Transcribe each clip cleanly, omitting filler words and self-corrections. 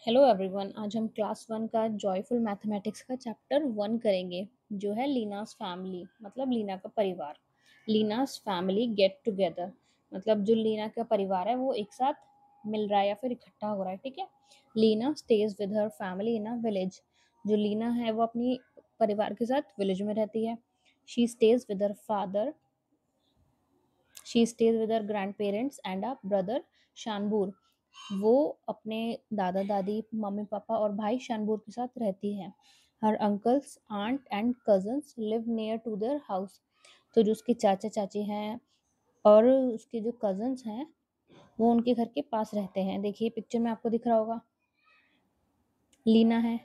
Hello everyone. आज हम class one का जॉयफुल मैथमेटिक्स का चैप्टर वन करेंगे, जो है लीनास फैमिली, मतलब लीना का परिवार। लीनास फैमिली गेट टुगेदर, मतलब जो लीना का परिवार है वो एक साथ मिल रहा है या फिर इकट्ठा हो रहा है। ठीक है। Leena stays with her family in a village. जो लीना है वो अपनी परिवार के साथ विलेज में रहती है। She stays with her father, she stays with her grandparents and a brother शानबूर। वो अपने दादा दादी, मम्मी पापा और भाई शानबूर के साथ रहती है। Her uncles, aunt and cousins live near to their house. तो जो उसके चाचा चाची हैं और उसके जो कजन्स हैं वो उनके घर के पास रहते हैं। देखिए पिक्चर में आपको दिख रहा होगा, लीना है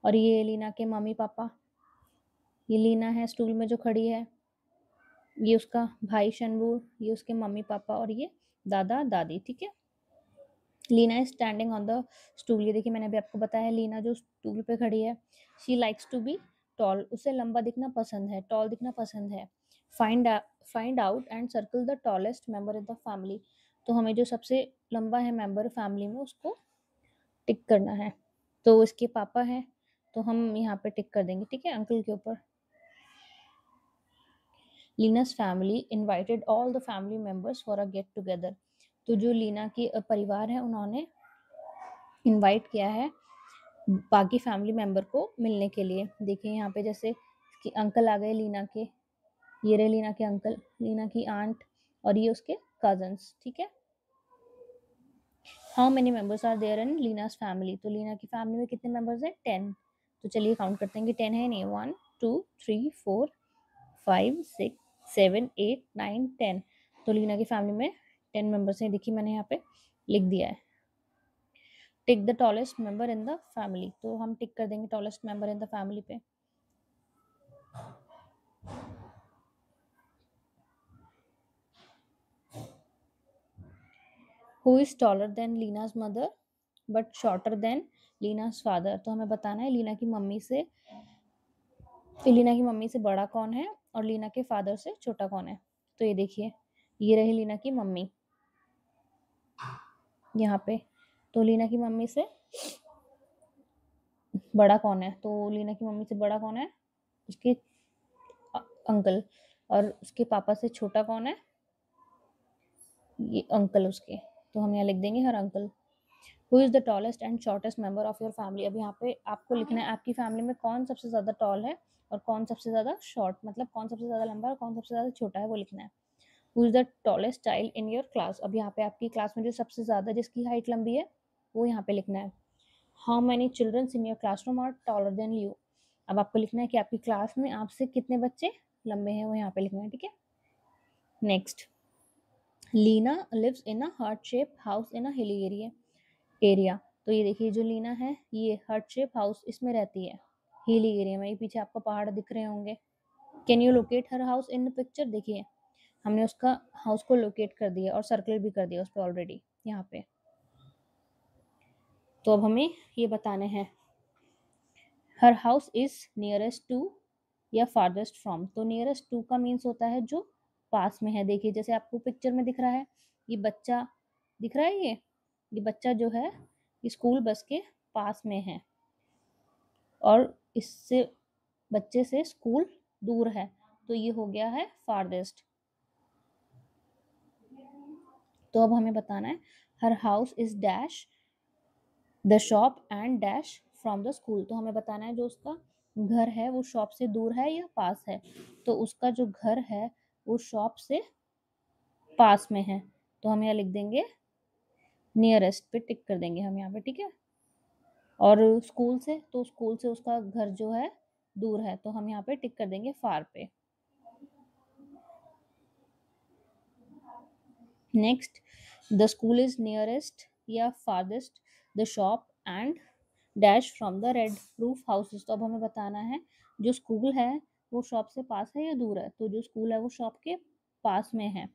और ये लीना के मम्मी पापा। ये लीना है स्टूल में जो खड़ी है, ये उसका भाई शनबूर, ये उसके मम्मी पापा और ये दादा दादी। ठीक है। Leena is standing on the stool. ये देखिए मैंने अभी आपको बताया, लीना जो स्टूल पे खड़ी है। She likes to be tall. उसे लंबा दिखना पसंद है, टॉल दिखना पसंद है। Find find out and circle the tallest member in the family. तो हमें जो सबसे लंबा है मेंबर फैमिली में उसको टिक करना है। तो इसके पापा हैं तो हम यहाँ पे टिक कर देंगे। ठीक है, अंकल के ऊपर। लीना's family invited all the family members for a get together। तो जो लीना की परिवार है उन्होंने इनवाइट किया है बाकी फैमिली मेंबर को मिलने के लिए। देखिए यहाँ पे जैसे कि अंकल आ गए लीना के, ये रहे लीना के अंकल, लीना की आंट और ये उसके कजन्स। ठीक है। How many members are there in Leena's family. तो लीना की फैमिली में कितने मेंबर्स हैं? 10। तो चलिए काउंट करते हैं कि 10 है नहीं। 1 2 3 4 5 6 7 8 9 10। तो लीना की फैमिली में 10 मेंबर्स हैं। देखिए मैंने यहाँ पे लिख दिया है। Tick the tallest member in the family. तो हम टिक कर देंगे tallest member in the family पे। Who is taller than Leena's mother but shorter than Leena's father. तो हमें बताना है लीना की मम्मी से बड़ा कौन है और लीना के फादर से छोटा कौन है। तो ये देखिए, ये रही लीना की मम्मी यहाँ पे। तो लीना की मम्मी से बड़ा कौन है? तो लीना की मम्मी से बड़ा कौन है? उसके अंकल। और उसके पापा से छोटा कौन है? ये अंकल उसके। तो हम यहाँ लिख देंगे हर uncle. Who is the tallest and shortest member of your family. अब यहाँ पे आपको लिखना है आपकी फैमिली में कौन सबसे ज्यादा टॉल है और कौन सबसे ज्यादा शॉर्ट, मतलब कौन सबसे ज्यादा लंबा और कौन सबसे ज्यादा छोटा है, वो लिखना है। Who is the tallest child in your class. अब यहाँ पे आपकी क्लास में जो सबसे ज्यादा जिसकी हाइट लंबी है वो यहाँ पे लिखना है। How many children in your classroom are taller than you. अब आपको लिखना है कि आपकी क्लास में आपसे कितने बच्चे लंबे हैं, वो यहाँ पे लिखना है। ठीक है। Next, Leena lives in a heart shape house in a hilly area. तो ये देखिए जो लीना है ये हार्ट शेप हाउस इसमें रहती है, हिली एरिया में। ये पीछे आपको पहाड़ दिख रहे होंगे। Can you locate her house in picture. देखिए हमने उसका हाउस को लोकेट कर दिया और सर्कल भी कर दिया उस पर ऑलरेडी यहाँ पे। तो अब हमें ये बताने हैं हर हाउस इज नियरेस्ट टू या फारदेस्ट फ्रॉम। तो नियरेस्ट टू का मीन्स होता है जो पास में है। देखिए जैसे आपको पिक्चर में दिख रहा है, ये बच्चा दिख रहा है, ये बच्चा जो है ये स्कूल बस के पास में है और इससे बच्चे से स्कूल दूर है, तो ये हो गया है फारदेस्ट। तो अब हमें बताना है her house is dash the shop and dash from the school. तो हमें बताना है जो उसका घर है वो शॉप से दूर है या पास है। तो उसका जो घर है वो शॉप से पास में है, तो हम यहाँ लिख देंगे नियरेस्ट पे टिक कर देंगे हम यहाँ पे। ठीक है। और स्कूल से, तो स्कूल से उसका घर जो है दूर है, तो हम यहाँ पे टिक कर देंगे फार पे। Next, the school is nearest या farthest the shop and dash from the red roof houses. तो अब हमें बताना है जो स्कूल है वो शॉप से पास है या दूर है। तो जो स्कूल है वो शॉप के पास में है।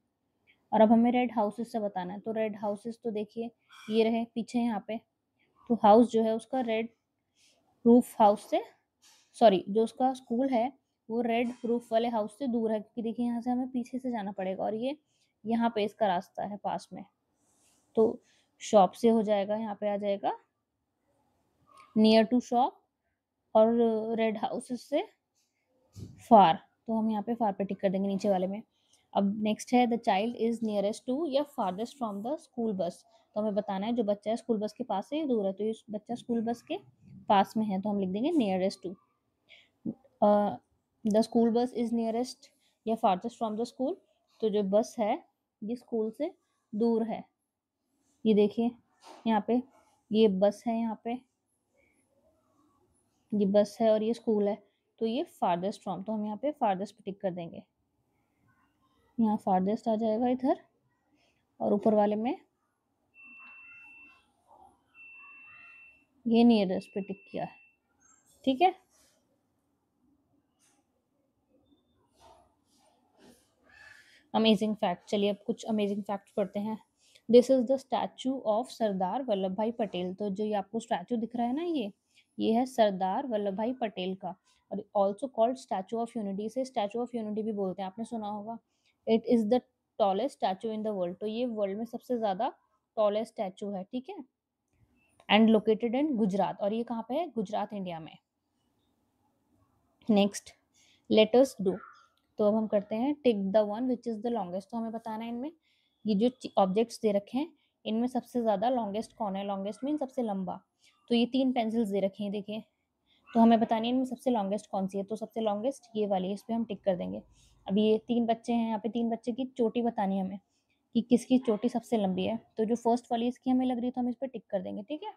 और अब हमें रेड हाउसेस से बताना है। तो रेड हाउसेस तो देखिए ये रहे पीछे यहाँ पे। तो हाउस जो है उसका रेड रूफ हाउस से, सॉरी जो उसका स्कूल है वो रेड रूफ वाले हाउस से दूर है, क्योंकि देखिए यहाँ से हमें पीछे से जाना पड़ेगा और ये यहाँ पे इसका रास्ता है पास में। तो शॉप से हो जाएगा, यहाँ पे आ जाएगा नियर टू शॉप, और रेड हाउस से फार, तो हम यहाँ पे फार पे टिक कर देंगे नीचे वाले में। अब नेक्स्ट है the child is nearest to या फारदेस्ट फ्रॉम द स्कूल बस, तो हमें बताना है जो बच्चा है स्कूल बस के पास से दूर है, तो ये बच्चा स्कूल बस के पास में है, तो हम लिख देंगे nearest to. The school bus is nearest या फारदेस्ट फ्रॉम द स्कूल, तो जो बस है ये स्कूल से दूर है। ये देखिए यहाँ पे ये बस है, यहाँ पे ये बस है और ये स्कूल है, तो ये फारदेस्ट फ्रॉम, तो हम यहाँ पे फारदेस्ट पे टिक कर देंगे। यहाँ फारदेस्ट आ जाएगा इधर, और ऊपर वाले में ये नियरेस्ट पे टिक किया है, ठीक है। अमेजिंग फैक्ट, चलिए अब कुछ अमेजिंग फैक्ट पढ़ते हैं। This is the statue of Sardar Vallabhbhai Patel, तो जो ये आपको स्टैचू दिख रहा है ना, ये है सरदार वल्लभ भाई पटेल का, और also called statue of unity, से स्टैचू ऑफ यूनिटी भी बोलते हैं, आपने सुना होगा। It is the tallest statue in the world, तो ये वर्ल्ड में सबसे ज्यादा टॉलेस्ट स्टैचू है, ठीक है। एंड लोकेटेड इन गुजरात, और ये कहाँ पे है, गुजरात इंडिया में। नेक्स्ट लेट अस डू, तो अब हम करते हैं tick the one which is the longest, तो हमें बताना है इनमें ये जो ऑब्जेक्ट्स दे रखे हैं इनमें सबसे ज्यादा लॉन्गेस्ट कौन है, लॉन्गेस्ट मीन सबसे लंबा। तो ये 3 पेंसिल्स दे रखे हैं देखिए, तो हमें बतानी है इनमें सबसे लॉन्गेस्ट कौन सी है, तो सबसे लॉन्गेस्ट ये वाली है, इस पर हम टिक कर देंगे। अब ये 3 बच्चे हैं, यहाँ पे 3 बच्चे की चोटी बतानी है हमें कि किसकी चोटी सबसे लंबी है, तो जो फर्स्ट वाली इसकी हमें लग रही है तो हम इस पर टिक कर देंगे, ठीक है।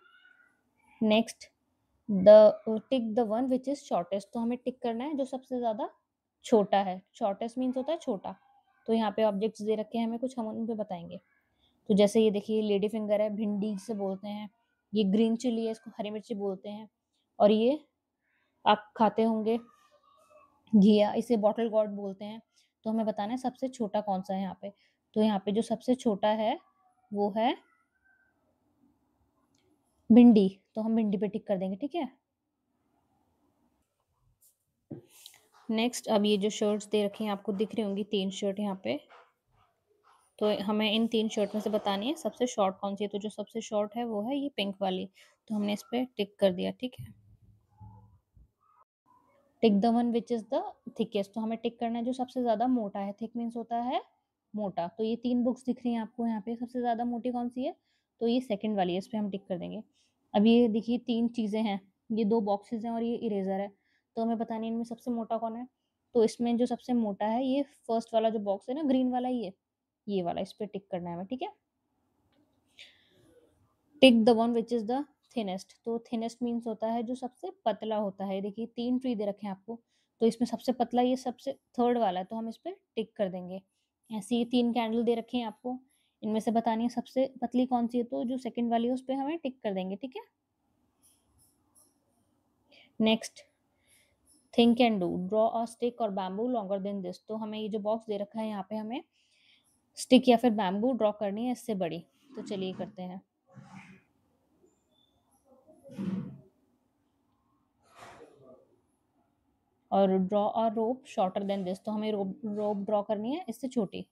Next the tick the one which is shortest, तो हमें टिक करना है जो सबसे ज्यादा छोटा है, शॉर्टेस्ट मीन्स होता है छोटा। तो यहाँ पे ऑब्जेक्ट्स दे रखे हैं हमें कुछ, हम उन पे बताएंगे। तो जैसे ये देखिए लेडी फिंगर है, भिंडी से बोलते हैं, ये ग्रीन चिली है, इसको हरी मिर्ची बोलते हैं, और ये आप खाते होंगे घिया, इसे बॉटल गॉर्ड बोलते हैं। तो हमें बताना है सबसे छोटा कौन सा है यहाँ पे, तो यहाँ पे जो सबसे छोटा है वो है भिंडी, तो हम भिंडी पे टिक कर देंगे, ठीक है। नेक्स्ट अब ये जो शर्ट्स दे रखी हैं आपको दिख रही होंगी 3 शर्ट यहाँ पे, तो हमें इन 3 शर्ट में से बतानी है सबसे शॉर्ट कौन सी है, तो जो सबसे शॉर्ट है वो है ये पिंक वाली, तो हमने इस पे टिक कर दिया, ठीक है। Tick the one which is the thickest, तो हमें टिक करना है जो सबसे ज्यादा मोटा है, थिक मीन्स होता है मोटा, तो ये 3 बुक्स दिख रही हैं आपको यहाँ पे, सबसे ज्यादा मोटी कौन सी है, तो ये सेकंड वाली है, इस पे हम टिक कर देंगे। अब ये देखिए 3 चीजें हैं, ये 2 बॉक्सेस हैं और ये इरेजर है, तो हमें बतानी है इनमें सबसे मोटा कौन है, तो इसमें जो सबसे मोटा है ये फर्स्ट वाला जो बॉक्स है ना ग्रीन वाला, ये वाला, इस पे टिक करना है हमें, ठीक है। Tick the one which is the thinnest, तो थिनेस्ट मीन्स होता है जो सबसे पतला होता है, देखिए 3 ट्री दे रखे हैं आपको, तो इसमें सबसे पतला ये सबसे थर्ड वाला है, तो हम इस पर टिक कर देंगे। ऐसे ही 3 कैंडल दे रखे हैं आपको, इनमें से बतानी है सबसे पतली कौन सी है, तो जो सेकंड वाली है उस पर हमें टिक कर देंगे, ठीक है। Next think and do, draw a stick और बैम्बू लॉन्गर देन दिस, तो हमें ये जो बॉक्स दे रखा है यहाँ पे हमें स्टिक या फिर बैम्बू ड्रॉ करनी है इससे बड़ी, तो चलिए करते हैं। और draw a rope shorter than this, तो हमें रोप ड्रॉ करनी है इससे छोटी,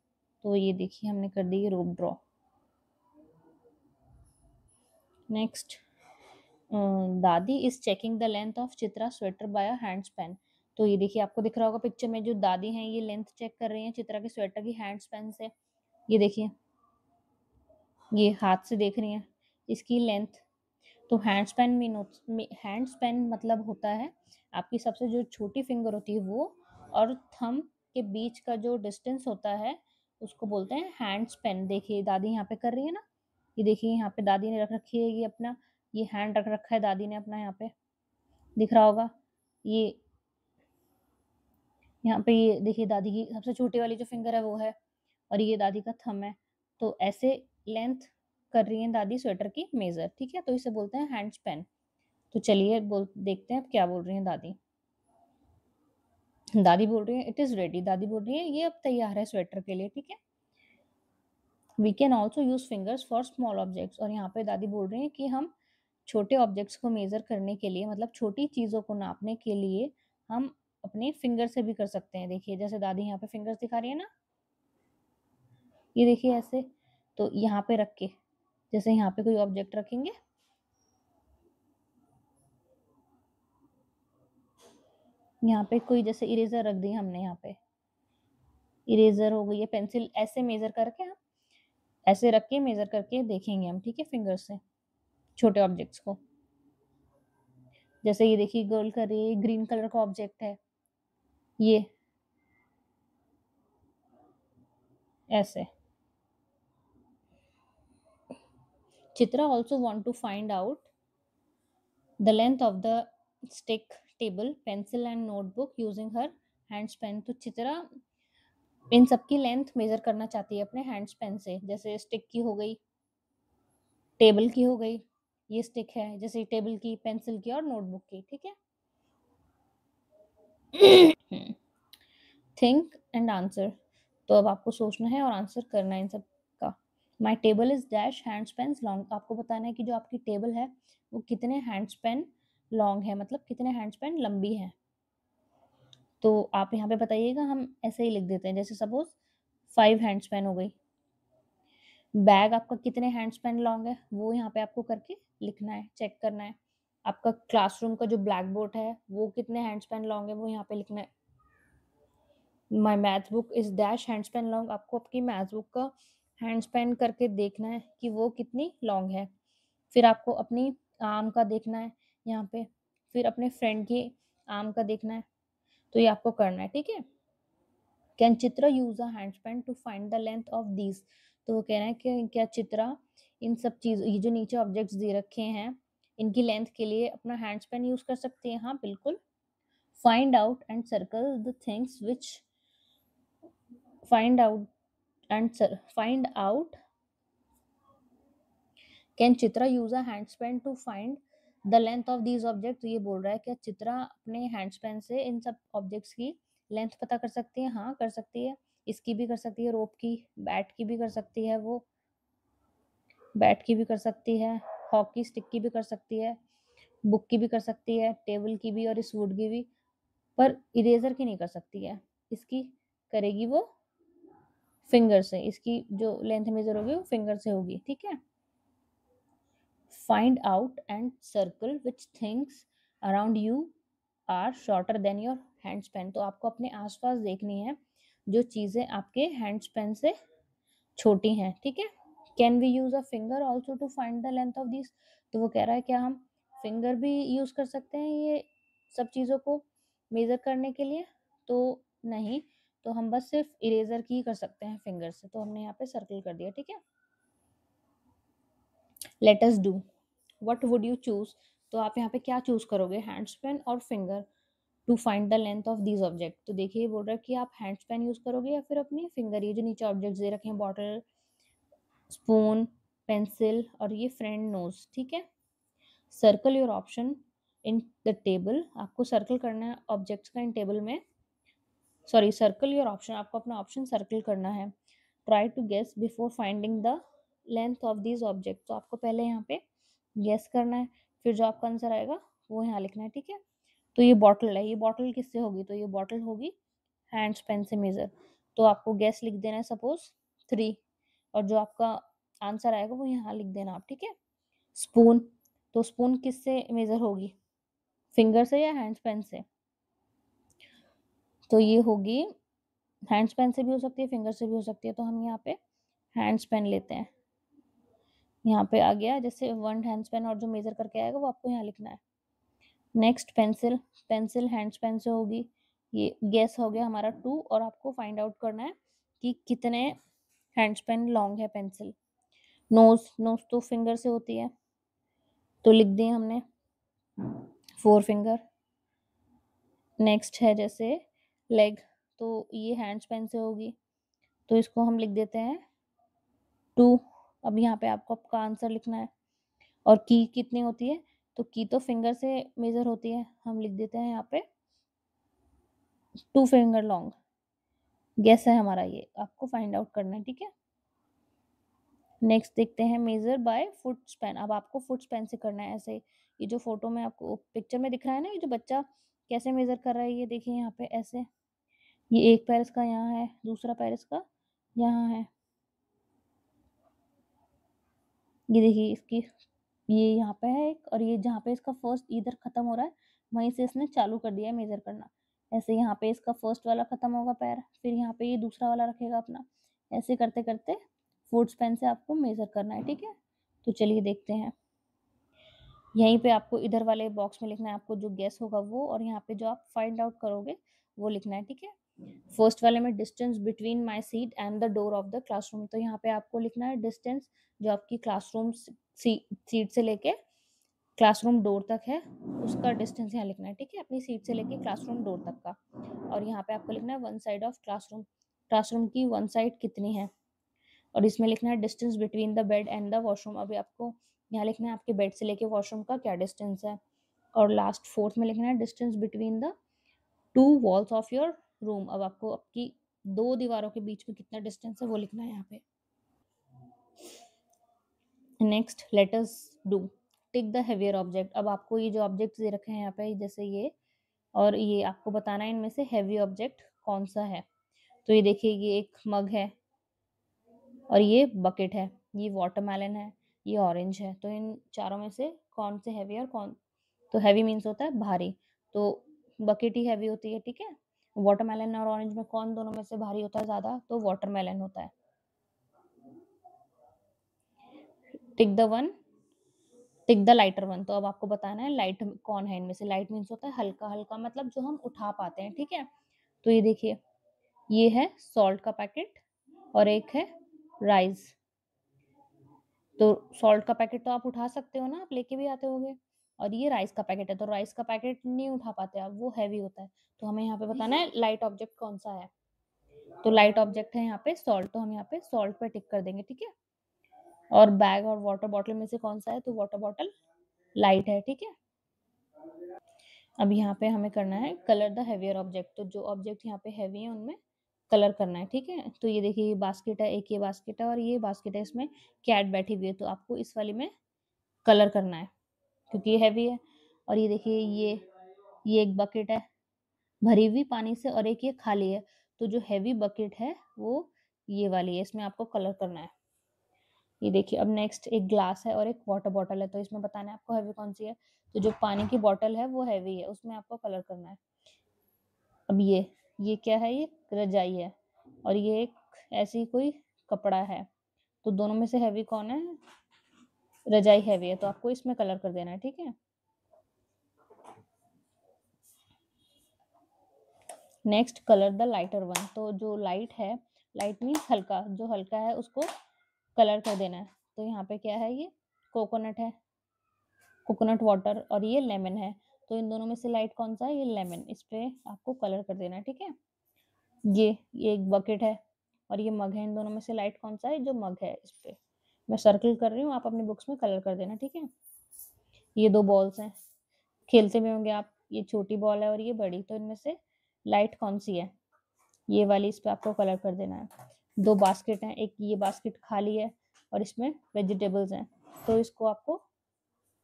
तो ये देखिए हमने कर दी ये रोप ड्रॉ। नेक्स्ट दादी is checking the length of Chitra sweater by a hand span, तो ये देखिए आपको दिख रहा होगा पिक्चर में जो दादी हैं ये लेंथ चेक कर रही हैं चित्रा के स्वेटर की हैंड स्पैन से, ये देखिए ये हाथ से देख रही हैं इसकी लेंथ। तो हैंड स्पेन मतलब होता है आपकी सबसे जो छोटी फिंगर होती है वो और थंब के बीच का जो डिस्टेंस होता है उसको बोलते हैं हैंड स्पेन। देखिए दादी यहाँ पे कर रही है ना, ये देखिए यहाँ पे दादी ने रख रखी है ये अपना, ये हैंड रख रखा है दादी ने अपना, यहाँ पे दिख रहा होगा ये, यहाँ पे ये देखिए दादी की सबसे छोटी वाली जो फिंगर है वो है, और ये दादी का थंब है, तो ऐसे लेंथ कर रही है दादी स्वेटर की मेजर, ठीक है, तो इसे बोलते हैं हैंड स्पेन। तो चलिए बोल देखते हैं अब क्या बोल रही हैं दादी। दादी बोल रही है इट इज रेडी, दादी बोल रही है ये अब तैयार है स्वेटर के लिए, ठीक है। We can also use fingers for small objects, और यहाँ पे दादी बोल रही है कि हम छोटे ऑब्जेक्ट्स को मेजर करने के लिए, मतलब छोटी चीजों को नापने के लिए हम अपने फिंगर से भी कर सकते हैं। देखिए जैसे दादी यहाँ पे फिंगर्स दिखा रही है ना, ये देखिए ऐसे, तो यहाँ पे रख के जैसे यहाँ पे कोई ऑब्जेक्ट रखेंगे यहाँ पे कोई जैसे इरेजर रख दी हमने, यहाँ पे इरेजर हो गई है, पेंसिल, ऐसे मेजर करके हम ऐसे रख के मेजर करके देखेंगे हम, ठीक है, फिंगर से छोटे ऑब्जेक्ट्स को। जैसे ये देखिए गर्ल कर रही है, ग्रीन कलर का ऑब्जेक्ट है ये, ऐसे। Chitra also want to find out the length of the stick, table, pencil and notebook using her handspan. तो चित्रा इन सबकी लेंथ मेजर करना चाहती है अपने हैंड्स पेन से। जैसे स्टिक की हो गई, टेबल की हो गई, ये स्टिक है, जैसे टेबल की, पेंसिल की और नोटबुक की, ठीक है। थिंक एंड आंसर, तो अब आपको सोचना है और आंसर करना है इन सब का। My table is dash handspan long, आपको बताना है कि जो आपकी टेबल है वो कितने हैंड्स पेन लॉन्ग है, मतलब कितने हैंड्स पेन लंबी है। तो आप यहाँ पे बताइएगा, हम ऐसे ही लिख देते हैं, जैसे सपोज 5 हैंड्स पेन हो गई। बैग आपका कितने हैंड्स पेन लॉन्ग है वो यहाँ पे आपको करके लिखना है, चेक करना है। आपका क्लासरूम का जो ब्लैक बोर्ड है वो कितने हैंड्स पेन लॉन्ग है वो यहाँ पे लिखना है। My math book is dash handspan long, आपको आपकी मैथ बुक का हैंड्स पेन करके देखना है कि वो कितनी लॉन्ग है। फिर आपको अपनी आम का देखना है यहाँ पे, फिर अपने फ्रेंड की आम का देखना है। तो ये आपको करना है, ठीक है। Can Chitra use a handspan to find the length of these, तो वो कह रहे हैं कि क्या चित्रा इन सब चीज, ये जो नीचे ऑब्जेक्ट्स दे रखे हैं इनकी लेंथ के लिए अपना हैंड्स पेन यूज कर सकती है। हाँ बिल्कुल। Find out and circle the things which find out find out can Chitra use a handspan to find the length of these object, ये बोल रहा है कि चित्रा अपने हैंड्स पेन से इन सब ऑब्जेक्ट्स की लेंथ पता कर सकती है। हाँ कर सकती है, इसकी भी कर सकती है, रोप की, बैट की भी कर सकती है, वो बैट की भी कर सकती है, हॉकी स्टिक की भी कर सकती है, बुक की भी कर सकती है, टेबल की भी और इस वुड की भी, पर इरेजर की नहीं कर सकती है। इसकी करेगी वो फिंगर से, इसकी जो लेंथ मेजर होगी वो फिंगर से होगी, ठीक है। Find out and circle which things around you are shorter than your handspan, तो आपको अपने आसपास देखनी है जो चीजें आपके हैंड्स पेन से छोटी हैं, ठीक है। Can we use a finger also to find the length of this, तो वो कह रहा है क्या हम फिंगर भी यूज कर सकते हैं ये सब चीजों को मेजर करने के लिए, तो नहीं, तो हम बस सिर्फ इरेजर की ही कर सकते हैं फिंगर से, तो हमने यहाँ पे सर्कल कर दिया, ठीक है। Let us do, what would you choose, तो आप यहाँ पे क्या चूज करोगे, हैंड्स पेन और finger, to find the length of these object. तो देखिए बोल रहा है कि आप हैंड्स पेन यूज करोगे या फिर अपनी फिंगर, ये जो नीचे ऑब्जेक्ट्स दे रखे हैं, बॉटल, स्पून, पेंसिल और ये फ्रेंड नोज, ठीक है। Circle your option in the table, आपको सर्कल करना है ऑब्जेक्ट्स का इन टेबल में, सॉरी सर्कल योर ऑप्शन, आपको अपना ऑप्शन सर्कल करना है। Try to guess before finding the length of this object, तो आपको पहले यहाँ पे गेस करना है, फिर जो आपका आंसर आएगा वो यहाँ लिखना है, ठीक है। तो ये बॉटल है, ये बॉटल किससे होगी, तो ये बॉटल होगी हैंड्स पेन से मेजर, तो आपको गेस लिख देना है सपोज 3, और जो आपका आंसर आएगा वो यहाँ लिख देना आप, ठीक है। स्पून, तो स्पून किससे मेजर होगी, फिंगर से या हैंड्स पेन से, तो ये होगी हैंड्स पेन से भी हो सकती है, फिंगर से भी हो सकती है, तो हम यहाँ पे हैंड्स पेन लेते हैं। यहाँ पे आ गया जैसे 1 हैंड्स पेन और जो मेजर करके आएगा वो आपको यहाँ लिखना है। Next pencil, pencil handspan से होगी, ये गेस हो गया हमारा 2, और आपको फाइंड आउट करना है कि कितने हैंड्स पेन लॉन्ग है पेंसिल। नोज, नोज तो फिंगर से होती है, तो लिख दिए हमने 4 फिंगर। नेक्स्ट है जैसे लेग, तो ये हैंड्स पेन से होगी, तो इसको हम लिख देते हैं 2। अब यहाँ पे आपको आपका आंसर लिखना है। और की कितनी होती है, तो की तो फिंगर से मेजर होती है, हम लिख देते हैं यहाँ पे 2 फिंगर लॉन्ग। गेस है हमारा, ये आपको फाइंड आउट करना है, ठीक है। नेक्स्ट देखते हैं मेजर बाय फुट स्पैन, अब आपको फुट स्पैन से करना है ऐसे। ये जो फोटो में आपको पिक्चर में दिख रहा है ना, ये जो बच्चा कैसे मेजर कर रहा है, ये देखिए यहाँ पे ऐसे, ये एक पैर इसका यहाँ है, दूसरा पैर इसका यहाँ है, ये देखिए इसकी, ये यहाँ पे है एक, और ये जहाँ पे इसका फर्स्ट इधर खत्म हो रहा है वहीं से इसने चालू कर दिया है मेजर करना। ऐसे यहाँ पे इसका फर्स्ट वाला खत्म होगा पैर, फिर यहाँ पे ये दूसरा वाला रखेगा अपना, ऐसे करते करते फुट स्पैन से आपको मेजर करना है, ठीक है। तो चलिए देखते हैं। यहीं पे आपको इधर वाले बॉक्स में लिखना है आपको जो गेस होगा वो, और यहाँ पे जो आप फाइंड आउट करोगे वो लिखना है, ठीक है। फर्स्ट वाले में distance between my seat and the door of the classroom, तो यहाँ पे आपको लिखना है डिस्टेंस जो आपकी क्लासरूम सीट से लेके क्लासरूम डोर तक है, उसका डिस्टेंस यहाँ लिखना है, ठीक है, अपनी सीट से लेके क्लासरूम डोर तक का। और यहाँ पे आपको लिखना है one side of classroom, classroom की वन साइड कितनी है, और इसमें लिखना है distance between the bed and the washroom. अभी आपको यहाँ लिखना है आपके बेड से लेके वॉशरूम का क्या डिस्टेंस है। और लास्ट फोर्थ में लिखना है distance between the two walls of your room. अब आपको आपकी दो दीवारों के बीच में कितना डिस्टेंस है वो लिखना है यहाँ पे। Next let us do tick the heavier object. अब आपको ये जो ऑब्जेक्ट दे रखे हैं यहाँ पे जैसे ये और ये, आपको बताना है इनमें से हेवी ऑब्जेक्ट कौन सा है। तो ये देखिए ये एक मग है और ये बकेट है, ये वाटरमेलन है, ये ऑरेंज है। तो इन चारों में से कौन से हैवी और कौन, तो हैवी मीन्स होता है भारी, तो बकेट ही हैवी होती है, ठीक है। वाटरमेलन और ऑरेंज में कौन दोनों में से भारी होता है ज्यादा, तो वाटरमेलन होता है। Tick the one, tick the lighter one. तो अब आपको बताना है लाइट कौन है इनमें से। लाइट मीन्स होता है हल्का, हल्का मतलब जो हम उठा पाते हैं, ठीक है। तो ये देखिए ये है सॉल्ट का पैकेट और एक है राइस। तो सॉल्ट का पैकेट तो आप उठा सकते हो ना, आप लेके भी आते होगे, और ये राइस का पैकेट है, तो राइस का पैकेट नहीं उठा पाते आप, वो हैवी होता है। तो हमें यहाँ पे बताना है लाइट ऑब्जेक्ट कौन सा है। तो लाइट ऑब्जेक्ट है यहाँ पे सॉल्ट, तो हम यहाँ पे सॉल्ट पे टिक कर देंगे, ठीक है। और बैग और वाटर बॉटल में से कौन सा है, तो वाटर बॉटल लाइट है, ठीक है। अब यहाँ पे हमें करना है कलर द हैवियर ऑब्जेक्ट। तो जो ऑब्जेक्ट यहाँ पे हैवी है उनमें कलर करना है, ठीक है। तो ये देखिए ये बास्केट है, एक ये बास्केट है और ये बास्केट है, इसमें कैट बैठी हुई है, तो आपको इस वाली में कलर करना है क्योंकि ये हैवी है। और ये देखिए ये एक बकेट है भरी हुई पानी से और एक ये खाली है, तो जो हैवी बकेट है वो ये वाली है, इसमें आपको कलर करना है। ये देखिए अब नेक्स्ट एक ग्लास है और एक वाटर बॉटल है, तो इसमें बताना है आपको हैवी कौन सी है। तो जो पानी की बॉटल है वो हैवी है, उसमें आपको कलर करना है। अब ये क्या है, ये रजाई है और ये एक ऐसी कोई कपड़ा है, तो दोनों में से हैवी कौन है, रजाई हैवी है, तो आपको इसमें कलर कर देना है, ठीक है। Next colour the lighter one. तो जो लाइट है, लाइट मीन्स हल्का, जो हल्का है उसको कलर कर देना है। तो यहाँ पे क्या है, ये कोकोनट है, कोकोनट वाटर, और ये लेमन है, तो इन दोनों में से लाइट कौन सा है, ये लेमन, इस पे आपको कलर कर देना है, ठीक है। ये एक बकेट है और ये मग है, इन दोनों में से लाइट कौन सा है, जो मग है, इस पे मैं सर्कल कर रही हूँ, आप अपनी बुक्स में कलर कर देना, ठीक है। ये दो बॉल्स हैं, खेलते भी होंगे आप, ये छोटी बॉल है और ये बड़ी, तो इनमें से लाइट कौन सी है, ये वाली, इस पे आपको कलर कर देना है। दो बास्केट हैं, एक ये बास्केट खाली है और इसमें वेजिटेबल्स हैं, तो इसको आपको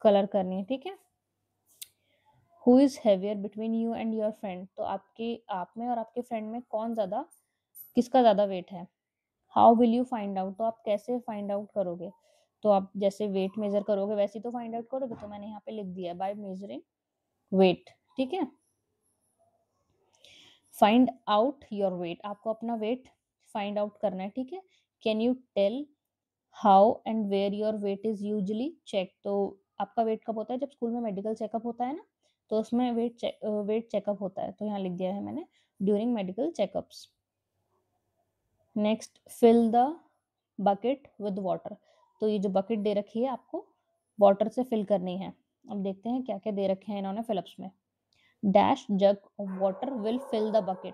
कलर करनी है, ठीक है। Who is heavier between you and your friend. तो आप में और आपके फ्रेंड में कौन ज्यादा, किसका ज्यादा वेट है। How will you find out. तो आप कैसे फाइंड आउट करोगे, तो आप जैसे वेट मेजर करोगे वैसे ही तो फाइंड आउट करोगे, तो मैंने यहाँ पे लिख दिया बाय मेजरिंग वेट, ठीक है। फाइंड आउट योर वेट, आपको अपना वेट फाइंड आउट करना है, ठीक है। Can you tell how and where your weight is usually check. तो आपका वेट कब होता है, जब स्कूल में मेडिकल चेकअप होता है ना, तो उसमें वेट चेकअप होता है, तो यहाँ लिख दिया है मैंने during medical checkups. Next fill the bucket with water. तो ये जो बकेट दे रखी है आपको वाटर से फिल करनी है। अब देखते हैं क्या क्या दे रखे हैं इन्होंने फिलअप्स में। Dash jug of water will fill the bucket.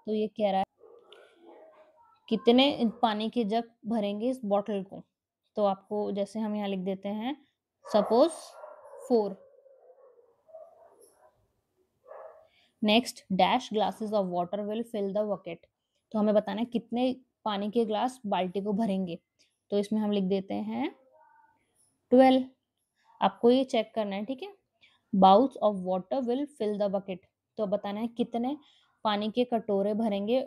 तो ये कह रहा है कितने पानी के जग भरेंगे इस बॉटल को, तो आपको जैसे हम यहाँ लिख देते हैं suppose 4। Next dash glasses of water will fill the bucket. तो हमें बताना है कितने पानी के ग्लास बाल्टी को भरेंगे, तो इसमें हम लिख देते हैं 12। आपको ये चेक करना है, ठीक है। Bowls of water will fill the bucket. तो बताना है कितने पानी के कटोरे भरेंगे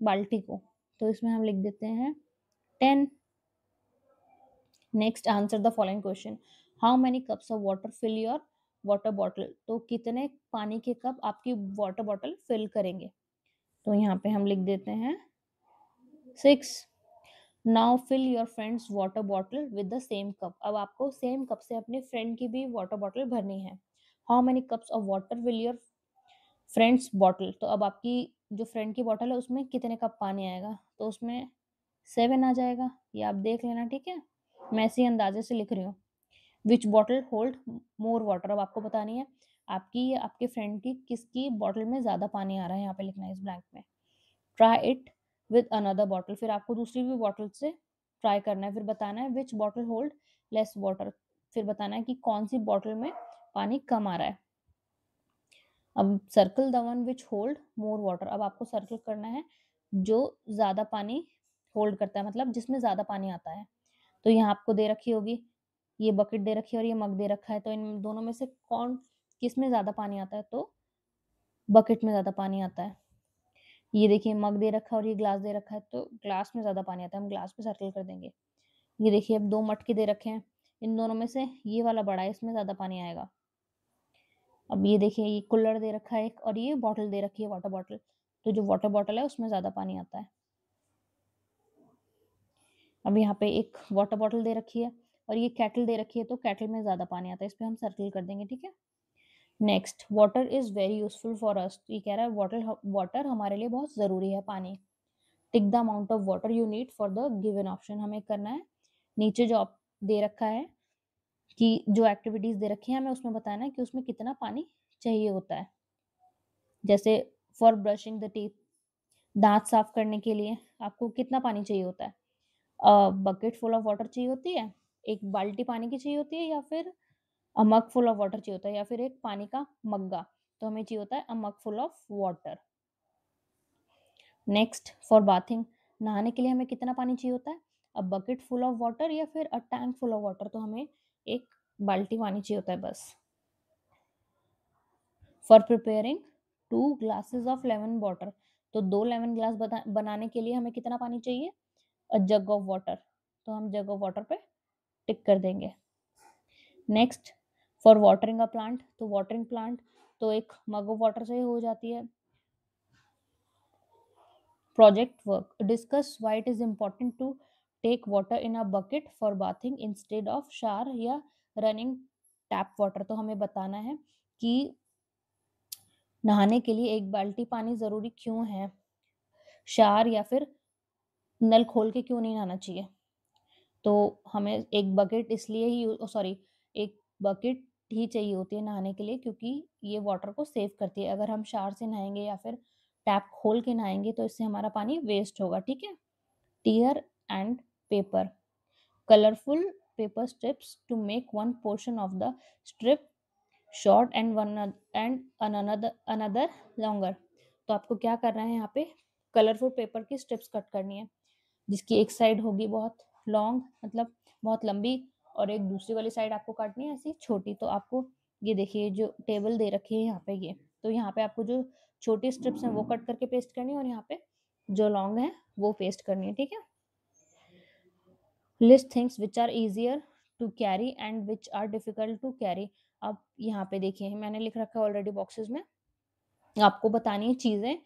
बाल्टी को, तो इसमें हम लिख देते हैं 10। Next answer the following question. How many cups of water fill your water bottle, तो कितने पानी के कप आपकी वाटर बॉटल फिल करेंगे? तो यहाँ पे हम लिख देते हैं 6। Now fill your friend's water bottle with the same cup. अब आपको सेम कप से अपने फ्रेंड की भी वाटर बॉटल भरनी है। How many cups of water will your friends bottle, तो अब आपकी जो फ्रेंड की बॉटल है उसमें कितने कप पानी आएगा? तो उसमें 7 आ जाएगा। ये आप देख लेना, ठीक है। मैं इसी अंदाजे से लिख रही हूँ। विच बॉटल होल्ड मोर वाटर, अब आपको बतानी है आपकी या आपके फ्रेंड की किसकी बॉटल में ज्यादा पानी आ रहा है, यहाँ पे लिखना है इस ब्लैंक में। Try it with another bottle, फिर आपको दूसरी भी बॉटल से ट्राई करना है, फिर बताना है विच बॉटल होल्ड लेस वाटर, फिर बताना है कि कौन सी बॉटल में पानी कम आ रहा है। अब circle the one which hold more water, अब आपको सर्कल करना है जो ज्यादा पानी होल्ड करता है, मतलब जिसमें ज्यादा पानी आता है। तो यहाँ आपको दे रखी होगी, ये बकेट दे रखी है और ये मग दे रखा है, तो इन दोनों में से कौन किस में ज्यादा पानी आता है? तो बकेट में ज्यादा पानी आता है। ये देखिए मग दे रखा है और ये ग्लास दे रखा है, तो ग्लास में ज्यादा पानी आता है, हम ग्लास पे सर्कल कर देंगे। ये देखिए अब 2 मटके दे रखे हैं, इन दोनों में से ये वाला बड़ा है, इसमें ज्यादा पानी आएगा। अब ये देखिए ये कुल्हड़ दे रखा है एक, और ये बॉटल दे रखी है वाटर बॉटल, तो जो वाटर बॉटल है उसमें ज्यादा पानी आता है। अब यहाँ पे एक वाटर बॉटल दे रखी है और ये केटल दे रखी है, तो केटल में ज्यादा पानी आता है, इस पे हम सर्कल कर देंगे, ठीक है। Next, water is very useful for us, ये कह रहा है वाटर हमारे लिए बहुत जरूरी है, पानी। Tick the amount of water you need for the given option, हमें करना है नीचे जो दे रखा है कि जो एक्टिविटीज दे रखी है हमें उसमें बताना है कि उसमें कितना पानी चाहिए होता है। जैसे फॉर ब्रशिंग द टीथ, दांत साफ करने के लिए आपको कितना पानी चाहिए होता है? बकेट फुल ऑफ वाटर चाहिए होती है, एक बाल्टी पानी की चाहिए होती है, या फिर अ मग फुल ऑफ वाटर चाहिए होता है, या फिर एक पानी का मग्गा? तो हमें चाहिए होता है a mug full of water. Next, for bathing, नहाने के लिए हमें कितना पानी चाहिए होता है? A bucket full of water या फिर a tank full of water? तो हमें एक बाल्टी पानी चाहिए होता है बस। For preparing 2 glasses of lemon water, तो 2 लेमन ग्लास बनाने के लिए हमें कितना पानी चाहिए? अ जग ऑफ वाटर, तो हम जग ऑफ वाटर पे टिक कर देंगे। Next, for watering a plant, तो वाटरिंग प्लांट तो एक मग ऑफ वाटर से हो जाती है। Project work, discuss why it is important to take water in a bucket for bathing instead of shower या रनिंग टैप वाटर, तो हमें बताना है कि नहाने के लिए एक बाल्टी पानी जरूरी क्यों है, शावर या फिर नल खोल के क्यों नहीं नहाना चाहिए। तो हमें एक बकेट इसलिए ही सॉरी एक बकेट ही चाहिए होती है नहाने के लिए, क्योंकि ये वाटर को सेव करती है। अगर हम शावर से नहाएंगे या फिर टैप खोल के नहाएंगे तो इससे हमारा पानी वेस्ट होगा, ठीक है। Tear and paper, colourful paper strips to make one portion of the strip short and one and another longer, तो आपको क्या करना है, यहाँ पे कलरफुल पेपर की स्ट्रिप्स कट करनी है, जिसकी एक साइड होगी बहुत लॉन्ग, मतलब बहुत लंबी, और एक दूसरी वाली साइड आपको काटनी है ऐसी छोटी। तो आपको ये देखिए जो टेबल दे रखी है यहाँ पे, ये तो यहाँ पे आपको जो छोटी स्ट्रिप्स हैं वो कट करके पेस्ट करनी है, और यहाँ पे जो लॉन्ग है वो पेस्ट करनी है, ठीक है। List things which are easier to carry and which are difficult to carry. अब यहाँ पे देखिए मैंने लिख रखा है ऑलरेडी बॉक्सेस में, आपको बतानी है चीजें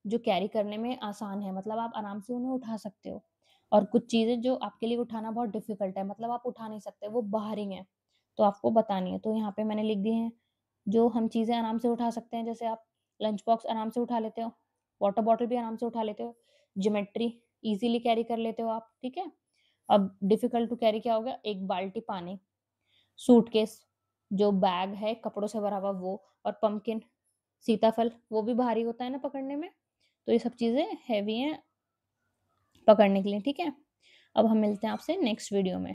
जो कैरी करने में आसान है, मतलब आप आराम से उन्हें उठा सकते हो, और कुछ चीजें जो आपके लिए उठाना बहुत डिफिकल्ट है, मतलब आप उठा नहीं सकते, वो बाहर ही है, तो आपको बतानी है। तो यहाँ पे मैंने लिख दिए हैं जो हम चीजें आराम से उठा सकते हैं, जैसे आप लंच बॉक्स आराम से उठा लेते हो, वाटर बॉटल भी आराम से उठा लेते हो, ज्योमेट्री इजीली कैरी कर लेते हो आप, ठीक है। अब डिफिकल्ट टू कैरी क्या हो गया? एक बाल्टी पानी, सूटकेस जो बैग है कपड़ों से भरा हुआ वो, और पंपकिन सीताफल वो भी भारी होता है ना पकड़ने में, तो ये सब चीजें हैवी हैं पकड़ने के लिए, ठीक है। अब हम मिलते हैं आपसे नेक्स्ट वीडियो में।